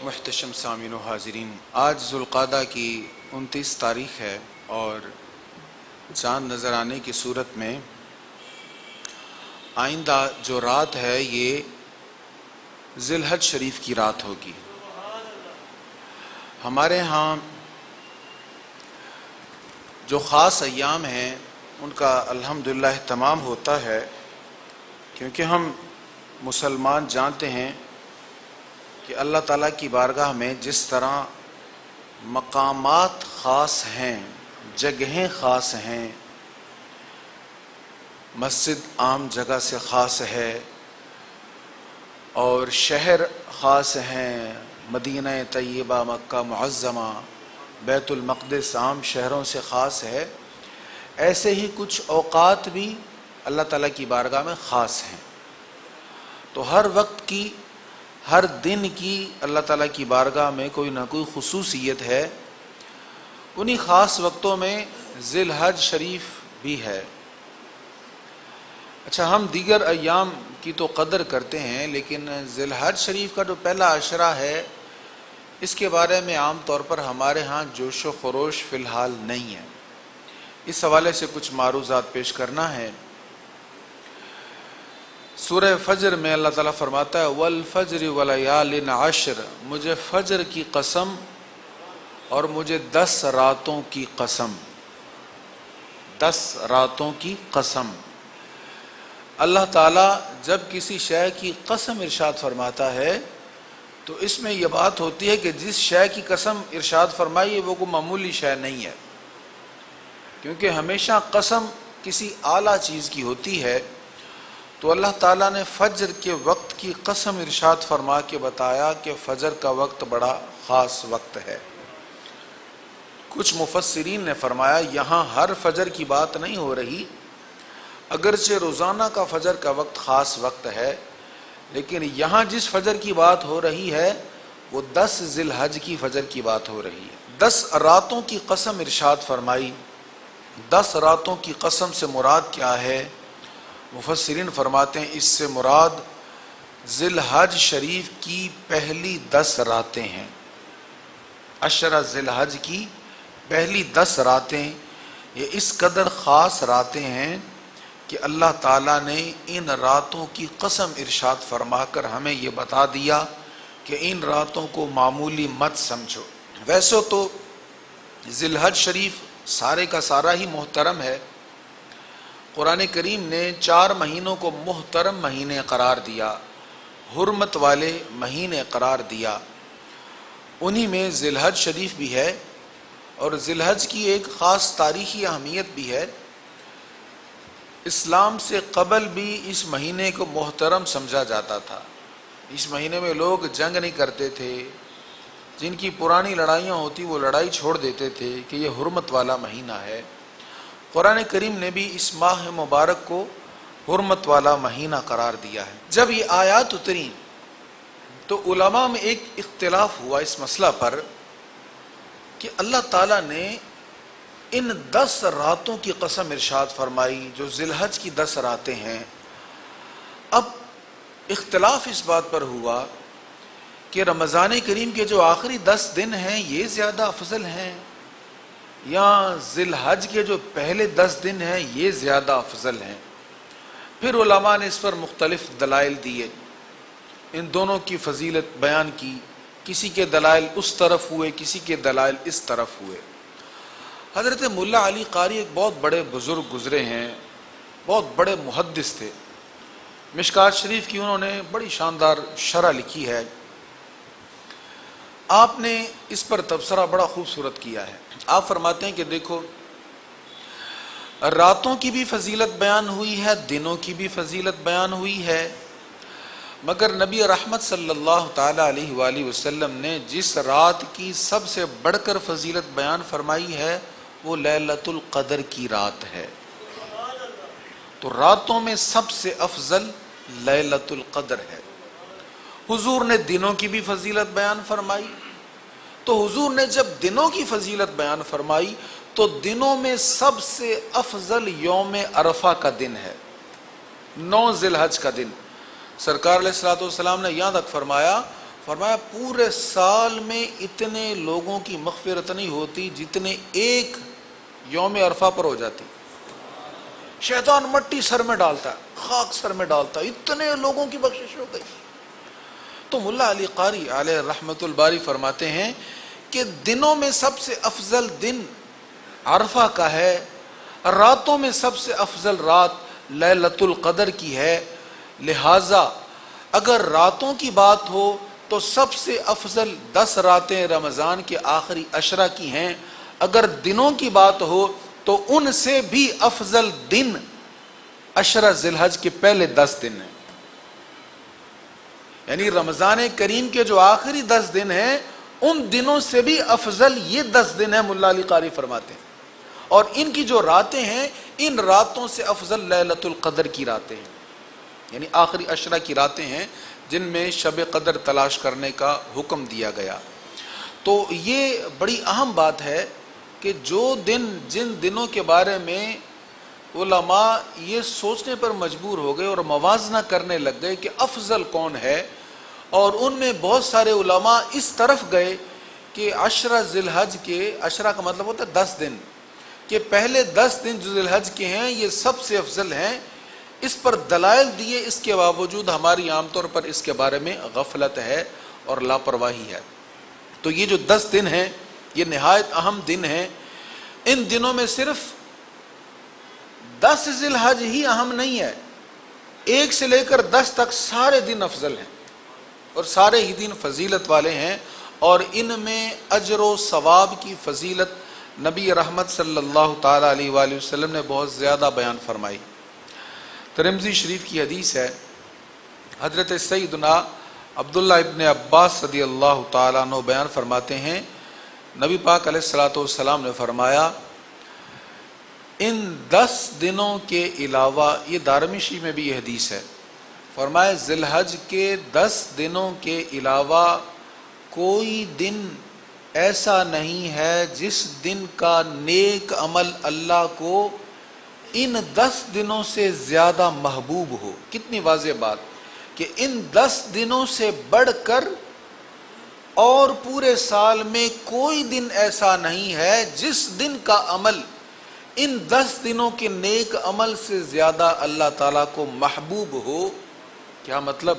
محتشم سامعین و حاضرین، آج ذوالقعدہ کی 29 تاریخ ہے اور چاند نظر آنے کی صورت میں آئندہ جو رات ہے یہ ذی الحج شریف کی رات ہوگی۔ ہمارے ہاں جو خاص ایام ہیں ان کا الحمدللہ اہتمام ہوتا ہے، کیونکہ ہم مسلمان جانتے ہیں کہ اللہ تعالیٰ کی بارگاہ میں جس طرح مقامات خاص ہیں، جگہیں خاص ہیں، مسجد عام جگہ سے خاص ہے اور شہر خاص ہیں، مدینہ طیبہ، مکہ معظمہ، بیت المقدس عام شہروں سے خاص ہے، ایسے ہی کچھ اوقات بھی اللہ تعالیٰ کی بارگاہ میں خاص ہیں۔ تو ہر وقت کی، ہر دن کی اللہ تعالیٰ کی بارگاہ میں کوئی نہ کوئی خصوصیت ہے۔ انہی خاص وقتوں میں ذی الحج شریف بھی ہے۔ اچھا، ہم دیگر ایام کی تو قدر کرتے ہیں، لیکن ذی الحج شریف کا جو پہلا عشرہ ہے اس کے بارے میں عام طور پر ہمارے ہاں جوش و خروش فی الحال نہیں ہے۔ اس حوالے سے کچھ معروضات پیش کرنا ہے۔ سورہ فجر میں اللہ تعالیٰ فرماتا ہے وَالْفَجْرِ وَلَيَالٍ عَشْرٍ، مجھے فجر کی قسم اور مجھے 10 راتوں کی قسم، 10 راتوں کی قسم۔ اللہ تعالیٰ جب کسی شے کی قسم ارشاد فرماتا ہے تو اس میں یہ بات ہوتی ہے کہ جس شے کی قسم ارشاد فرمائی ہے وہ کوئی معمولی شے نہیں ہے، کیونکہ ہمیشہ قسم کسی اعلیٰ چیز کی ہوتی ہے۔ تو اللہ تعالیٰ نے فجر کے وقت کی قسم ارشاد فرما کے بتایا کہ فجر کا وقت بڑا خاص وقت ہے۔ کچھ مفسرین نے فرمایا یہاں ہر فجر کی بات نہیں ہو رہی، اگرچہ روزانہ کا فجر کا وقت خاص وقت ہے، لیکن یہاں جس فجر کی بات ہو رہی ہے وہ 10 ذی الحج کی فجر کی بات ہو رہی ہے۔ 10 راتوں کی قسم ارشاد فرمائی۔ 10 راتوں کی قسم سے مراد کیا ہے؟ مفسرین فرماتے ہیں اس سے مراد ذی الحج شریف کی پہلی 10 راتیں ہیں۔ عشرہ ذی الحج کی پہلی 10 راتیں یہ اس قدر خاص راتیں ہیں کہ اللہ تعالیٰ نے ان راتوں کی قسم ارشاد فرما کر ہمیں یہ بتا دیا کہ ان راتوں کو معمولی مت سمجھو۔ ویسے تو ذی الحج شریف سارے کا سارا ہی محترم ہے۔ قرآن کریم نے 4 مہینوں کو محترم مہینے قرار دیا، حرمت والے مہینے قرار دیا، انہی میں ذی الحج شریف بھی ہے۔ اور ذی الحج کی ایک خاص تاریخی اہمیت بھی ہے۔ اسلام سے قبل بھی اس مہینے کو محترم سمجھا جاتا تھا۔ اس مہینے میں لوگ جنگ نہیں کرتے تھے، جن کی پرانی لڑائیاں ہوتی وہ لڑائی چھوڑ دیتے تھے کہ یہ حرمت والا مہینہ ہے۔ قرآن کریم نے بھی اس ماہ مبارک کو حرمت والا مہینہ قرار دیا ہے۔ جب یہ آیات اتری تو علماء میں ایک اختلاف ہوا اس مسئلہ پر کہ اللہ تعالیٰ نے ان 10 راتوں کی قسم ارشاد فرمائی جو ذی الحج کی 10 راتیں ہیں۔ اب اختلاف اس بات پر ہوا کہ رمضان کریم کے جو آخری 10 دن ہیں یہ زیادہ افضل ہیں یا ذی الحج کے جو پہلے 10 دن ہیں یہ زیادہ افضل ہیں۔ پھر علماء نے اس پر مختلف دلائل دیے، ان دونوں کی فضیلت بیان کی، کسی کے دلائل اس طرف ہوئے، کسی کے دلائل اس طرف ہوئے۔ حضرت ملا علی قاری ایک بہت بڑے بزرگ گزرے ہیں، بہت بڑے محدث تھے۔ مشکات شریف کی انہوں نے بڑی شاندار شرح لکھی ہے۔ آپ نے اس پر تبصرہ بڑا خوبصورت کیا ہے۔ آپ فرماتے ہیں کہ دیکھو، راتوں کی بھی فضیلت بیان ہوئی ہے، دنوں کی بھی فضیلت بیان ہوئی ہے، مگر نبی رحمت صلی اللہ تعالیٰ علیہ وآلہ وسلم نے جس رات کی سب سے بڑھ کر فضیلت بیان فرمائی ہے وہ لیلۃ القدر کی رات ہے۔ تو راتوں میں سب سے افضل لیلۃ القدر ہے۔ حضور نے دنوں کی بھی فضیلت بیان فرمائی، تو حضور نے جب دنوں کی فضیلت بیان فرمائی تو دنوں میں سب سے افضل یوم عرفہ کا دن ہے، 9 ذی الحج کا دن۔ سرکار علیہ الصلوۃ والسلام نے یہاں تک فرمایا فرمایا پورے سال میں اتنے لوگوں کی مغفرت نہیں ہوتی جتنے ایک یوم عرفہ پر ہو جاتی. شیطان مٹی سر میں ڈالتا ہے، خاک سر میں ڈالتا ہے، اتنے لوگوں کی بخشش ہو گئی. تو ملا علی قاری علیہ رحمت الباری فرماتے ہیں کہ دنوں میں سب سے افضل دن عرفہ کا ہے، راتوں میں سب سے افضل رات لیلۃ القدر کی ہے. لہٰذا اگر راتوں کی بات ہو تو سب سے افضل 10 راتیں رمضان کے آخری عشرہ کی ہیں. اگر دنوں کی بات ہو تو ان سے بھی افضل دن عشرہ ذی الحج کے پہلے 10 دن ہیں. یعنی رمضان کریم کے جو آخری 10 دن ہیں ان دنوں سے بھی افضل یہ 10 دن ہیں، ملا علی قاری فرماتے ہیں. اور ان کی جو راتیں ہیں ان راتوں سے افضل لیلۃ القدر کی راتیں ہیں، یعنی آخری عشرہ کی راتیں ہیں جن میں شب قدر تلاش کرنے کا حکم دیا گیا. تو یہ بڑی اہم بات ہے کہ جن دنوں کے بارے میں علماء یہ سوچنے پر مجبور ہو گئے اور موازنہ کرنے لگ گئے کہ افضل کون ہے، اور ان میں بہت سارے علماء اس طرف گئے کہ عشرہ ذی الحج کے، عشرہ کا مطلب ہوتا ہے 10 دن، کہ پہلے 10 دن جو ذی الحج کے ہیں یہ سب سے افضل ہیں. اس پر دلائل دیے، اس کے باوجود ہماری عام طور پر اس کے بارے میں غفلت ہے اور لاپرواہی ہے. تو یہ جو 10 دن ہیں یہ نہایت اہم دن ہیں. ان دنوں میں صرف 10 ذی الحج ہی اہم نہیں ہے، 1 سے لے کر 10 تک سارے دن افضل ہیں اور سارے ہی دن فضیلت والے ہیں، اور ان میں اجر و ثواب کی فضیلت نبی رحمت صلی اللہ تعالیٰ علیہ وآلہ وسلم نے بہت زیادہ بیان فرمائی. ترمذی شریف کی حدیث ہے، حضرت سیدنا عبداللہ ابن عباس رضی اللہ تعالیٰ عنہ بیان فرماتے ہیں، نبی پاک علیہ الصلوۃ والسلام نے فرمایا ان 10 دنوں کے علاوہ، یہ دارمی شریف میں بھی یہ حدیث ہے، فرمایا ذی الحج کے 10 دنوں کے علاوہ کوئی دن ایسا نہیں ہے جس دن کا نیک عمل اللہ کو ان 10 دنوں سے زیادہ محبوب ہو. کتنی واضح بات کہ ان 10 دنوں سے بڑھ کر اور پورے سال میں کوئی دن ایسا نہیں ہے جس دن کا عمل ان 10 دنوں کے نیک عمل سے زیادہ اللہ تعالیٰ کو محبوب ہو. کیا مطلب؟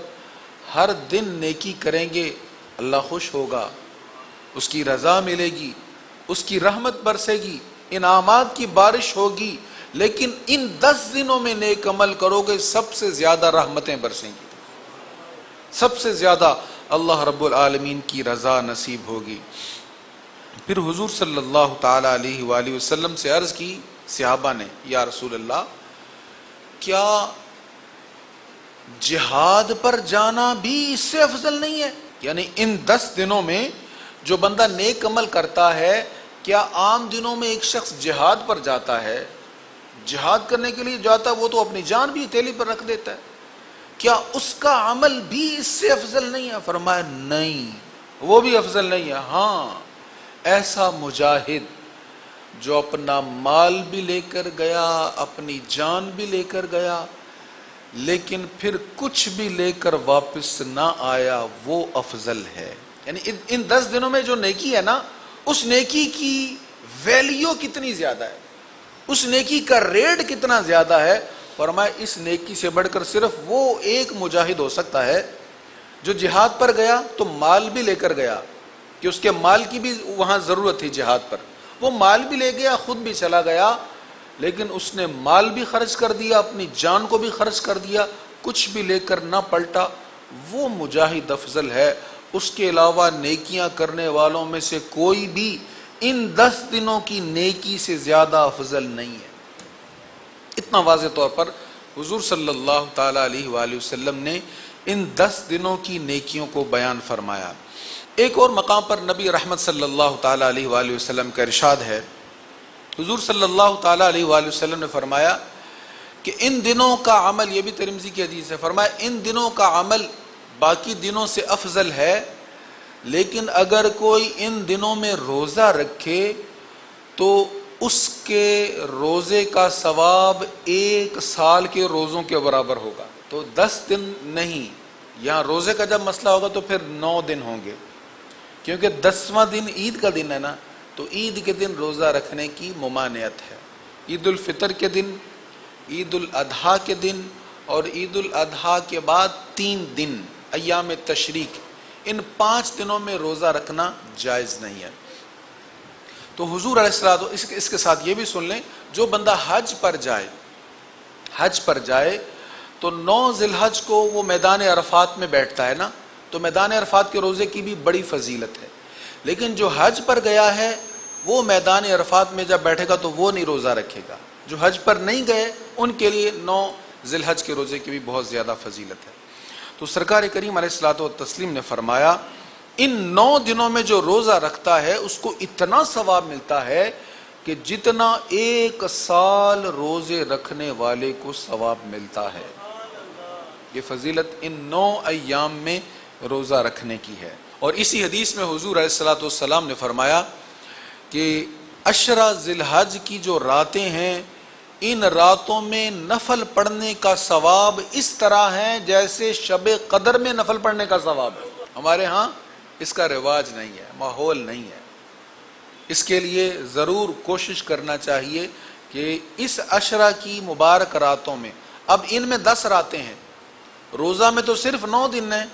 ہر دن نیکی کریں گے اللہ خوش ہوگا، اس کی رضا ملے گی، اس کی رحمت برسے گی، انعامات کی بارش ہوگی. لیکن ان 10 دنوں میں نیک عمل کرو گے سب سے زیادہ رحمتیں برسیں گی، سب سے زیادہ اللہ رب العالمین کی رضا نصیب ہوگی. پھر حضور صلی اللہ تعالیٰ علیہ وآلہ وسلم سے عرض کی صحابہ نے، یا رسول اللہ کیا جہاد پر جانا بھی اس سے افضل نہیں ہے؟ یعنی ان 10 دنوں میں جو بندہ نیک عمل کرتا ہے، کیا عام دنوں میں ایک شخص جہاد پر جاتا ہے، جہاد کرنے کے لیے جاتا ہے، وہ تو اپنی جان بھی ہتھیلی پر رکھ دیتا ہے، کیا اس کا عمل بھی اس سے افضل نہیں ہے؟ فرمایا نہیں، وہ بھی افضل نہیں ہے. ہاں، ایسا مجاہد جو اپنا مال بھی لے کر گیا، اپنی جان بھی لے کر گیا، لیکن پھر کچھ بھی لے کر واپس نہ آیا، وہ افضل ہے. یعنی ان 10 دنوں میں جو نیکی ہے نا، اس نیکی کی ویلیو کتنی زیادہ ہے، اس نیکی کا ریٹ کتنا زیادہ ہے. فرمایا اس نیکی سے بڑھ کر صرف وہ ایک مجاہد ہو سکتا ہے جو جہاد پر گیا تو مال بھی لے کر گیا، کہ اس کے مال کی بھی وہاں ضرورت تھی جہاد پر، وہ مال بھی لے گیا، خود بھی چلا گیا، لیکن اس نے مال بھی خرچ کر دیا، اپنی جان کو بھی خرچ کر دیا، کچھ بھی لے کر نہ پلٹا، وہ مجاہد افضل ہے. اس کے علاوہ نیکیاں کرنے والوں میں سے کوئی بھی ان 10 دنوں کی نیکی سے زیادہ افضل نہیں ہے. اتنا واضح طور پر حضور صلی اللہ تعالیٰ علیہ وآلہ وسلم نے ان 10 دنوں کی نیکیوں کو بیان فرمایا. ایک اور مقام پر نبی رحمت صلی اللہ تعالیٰ علیہ وآلہ وسلم کا ارشاد ہے، حضور صلی اللہ تعالیٰ علیہ وآلہ وسلم نے فرمایا کہ ان دنوں کا عمل، یہ بھی ترمذی کی حدیث ہے، فرمایا ان دنوں کا عمل باقی دنوں سے افضل ہے، لیکن اگر کوئی ان دنوں میں روزہ رکھے تو اس کے روزے کا ثواب 1 سال کے روزوں کے برابر ہوگا. تو 10 دن نہیں، یہاں روزے کا جب مسئلہ ہوگا تو پھر 9 دن ہوں گے، کیونکہ 10واں دن عید کا دن ہے نا، تو عید کے دن روزہ رکھنے کی ممانعت ہے۔ عید الفطر کے دن، عید الاضحیٰ کے دن اور عید الاضحیٰ کے بعد 3 دن ایام تشریق، ان 5 دنوں میں روزہ رکھنا جائز نہیں ہے۔ تو حضور علیہ الصلوۃ اس کے ساتھ یہ بھی سن لیں، جو بندہ حج پر جائے تو 9 ذی الحج کو وہ میدان عرفات میں بیٹھتا ہے نا، تو میدان عرفات کے روزے کی بھی بڑی فضیلت ہے، لیکن جو حج پر گیا ہے وہ میدان عرفات میں جب بیٹھے گا تو وہ نہیں روزہ رکھے گا۔ جو حج پر نہیں گئے ان کے لیے 9 ذی الحج کے روزے کی بھی بہت زیادہ فضیلت ہے۔ تو سرکار کریم علیہ الصلوۃ والتسلیم نے فرمایا ان 9 دنوں میں جو روزہ رکھتا ہے اس کو اتنا ثواب ملتا ہے کہ جتنا 1 سال روزے رکھنے والے کو ثواب ملتا ہے۔ یہ فضیلت ان 9 ایام میں روزہ رکھنے کی ہے۔ اور اسی حدیث میں حضور علیہ الصلوۃ والسلام نے فرمایا کہ 10 ذی الحج کی جو راتیں ہیں، ان راتوں میں نفل پڑھنے کا ثواب اس طرح ہے جیسے شب قدر میں نفل پڑھنے کا ثواب ہے۔ ہمارے ہاں اس کا رواج نہیں ہے، ماحول نہیں ہے۔ اس کے لیے ضرور کوشش کرنا چاہیے کہ اس 10 کی مبارک راتوں میں، اب ان میں 10 راتیں ہیں، روزہ میں تو صرف 9 دن ہیں،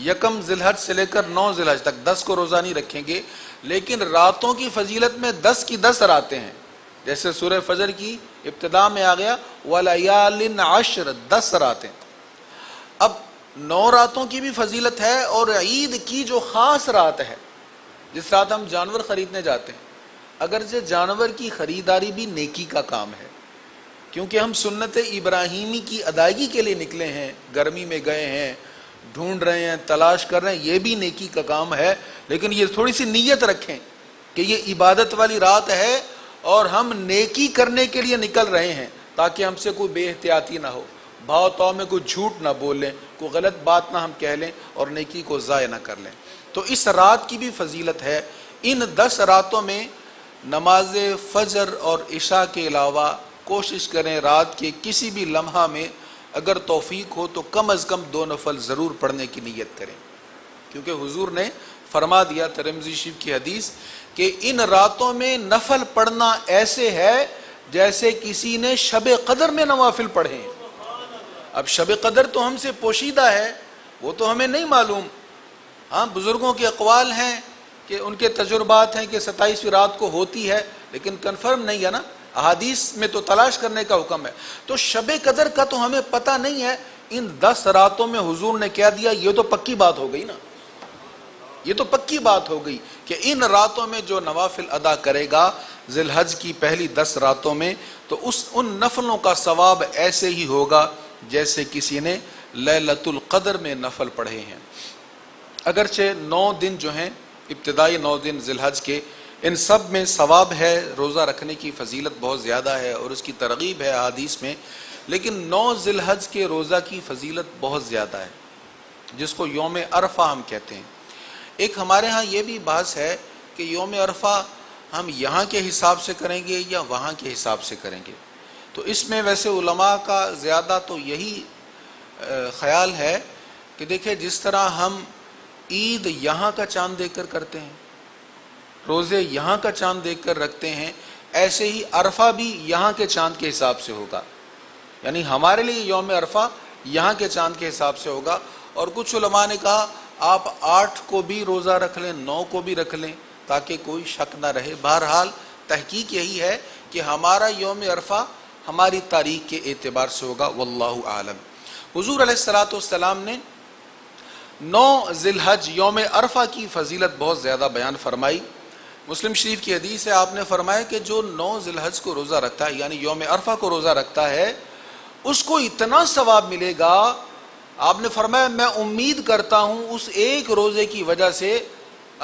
1 ذی الحج سے لے کر 9 ذی الحج تک 10 کو روزہ نہیں رکھیں گے، لیکن راتوں کی فضیلت میں 10 کی 10 راتیں ہیں۔ جیسے سورہ فجر کی ابتدا میں آ گیا وَلَيَالٍ عَشْرٍ، 10 راتیں۔ اب 9 راتوں کی بھی فضیلت ہے، اور عید کی جو خاص رات ہے، جس رات ہم جانور خریدنے جاتے ہیں، اگرچہ جانور کی خریداری بھی نیکی کا کام ہے، کیونکہ ہم سنت ابراہیمی کی ادائیگی کے لیے نکلے ہیں، گرمی میں گئے ہیں، ڈھونڈ رہے ہیں، تلاش کر رہے ہیں، یہ بھی نیکی کا کام ہے، لیکن یہ تھوڑی سی نیت رکھیں کہ یہ عبادت والی رات ہے اور ہم نیکی کرنے کے لیے نکل رہے ہیں، تاکہ ہم سے کوئی بے احتیاطی نہ ہو، بھاؤ تاؤ میں کوئی جھوٹ نہ بول لیں، کوئی غلط بات نہ ہم کہہ لیں اور نیکی کو ضائع نہ کر لیں۔ تو اس رات کی بھی فضیلت ہے۔ ان 10 راتوں میں نماز فجر اور عشاء کے علاوہ کوشش کریں رات کے کسی بھی لمحہ میں اگر توفیق ہو تو کم از کم 2 نفل ضرور پڑھنے کی نیت کریں، کیونکہ حضور نے فرما دیا ترمذی شریف کی حدیث کہ ان راتوں میں نفل پڑھنا ایسے ہے جیسے کسی نے شب قدر میں نوافل پڑھے ہیں۔ اب شب قدر تو ہم سے پوشیدہ ہے، وہ تو ہمیں نہیں معلوم، ہاں بزرگوں کے اقوال ہیں کہ ان کے تجربات ہیں کہ 27ویں رات کو ہوتی ہے، لیکن کنفرم نہیں ہے نا، احادیث میں تو تلاش کرنے کا حکم ہے۔ تو شب قدر کا تو ہمیں پتہ نہیں ہے، ان 10 راتوں میں حضور نے کیا دیا، یہ تو پکی بات ہو گئی نا، یہ تو پکی بات ہو گئی کہ ان راتوں میں جو نوافل ادا کرے گا ذی الحج کی پہلی 10 راتوں میں، تو ان نفلوں کا ثواب ایسے ہی ہوگا جیسے کسی نے لیلۃ القدر میں نفل پڑھے ہیں۔ اگرچہ 9 دن جو ہیں، ابتدائی 9 دن ذی الحج کے، ان سب میں ثواب ہے، روزہ رکھنے کی فضیلت بہت زیادہ ہے اور اس کی ترغیب ہے احادیث میں، لیکن 9 ذی الحج کے روزہ کی فضیلت بہت زیادہ ہے، جس کو یوم عرفہ ہم کہتے ہیں۔ ایک ہمارے ہاں یہ بھی بحث ہے کہ یوم عرفہ ہم یہاں کے حساب سے کریں گے یا وہاں کے حساب سے کریں گے، تو اس میں ویسے علماء کا زیادہ تو یہی خیال ہے کہ دیکھیں جس طرح ہم عید یہاں کا چاند دیکھ کر کرتے ہیں، روزے یہاں کا چاند دیکھ کر رکھتے ہیں، ایسے ہی عرفہ بھی یہاں کے چاند کے حساب سے ہوگا، یعنی ہمارے لیے یوم عرفہ یہاں کے چاند کے حساب سے ہوگا۔ اور کچھ علماء نے کہا آپ 8 کو بھی روزہ رکھ لیں، 9 کو بھی رکھ لیں تاکہ کوئی شک نہ رہے۔ بہرحال تحقیق یہی ہے کہ ہمارا یوم عرفہ ہماری تاریخ کے اعتبار سے ہوگا، واللہ اعلم۔ حضور علیہ الصلوۃ والسلام نے 9 ذی الحج یوم عرفہ کی فضیلت بہت زیادہ بیان فرمائی۔ مسلم شریف کی حدیث ہے، آپ نے فرمایا کہ جو 9 ذی الحج کو روزہ رکھتا ہے، یعنی یوم عرفہ کو روزہ رکھتا ہے، اس کو اتنا ثواب ملے گا، آپ نے فرمایا میں امید کرتا ہوں اس ایک روزے کی وجہ سے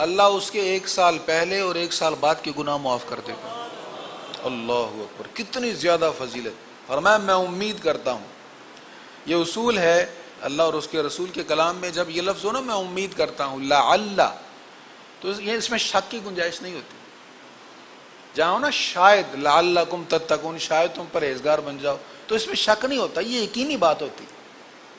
اللہ اس کے 1 سال پہلے اور 1 سال بعد کے گناہ معاف کر دے گا۔ اللہ اکبر، کتنی زیادہ فضیلت، فرمایا میں امید کرتا ہوں۔ یہ اصول ہے اللہ اور اس کے رسول کے کلام میں، جب یہ لفظ ہو نا میں امید کرتا ہوں، لعل، تو یہ اس میں شک کی گنجائش نہیں ہوتی۔ جہاں ہو نا شاید، لعلکم تتقون، شاید تم پرہیزگار بن جاؤ، تو اس میں شک نہیں ہوتا، یہ یقینی بات ہوتی۔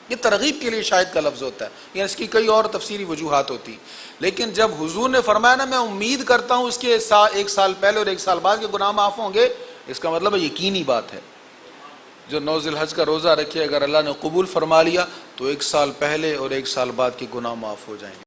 یہ ترغیب کے لیے شاید کا لفظ ہوتا ہے، یعنی اس کی کئی اور تفسیری وجوہات ہوتی، لیکن جب حضور نے فرمایا نا میں امید کرتا ہوں اس کے ایک سال پہلے اور ایک سال بعد کے گناہ معاف ہوں گے، اس کا مطلب یقینی بات ہے۔ جو 9 ذی الحج کا روزہ رکھے اگر اللہ نے قبول فرما لیا تو ایک سال پہلے اور ایک سال بعد کے گناہ معاف ہو جائیں گے۔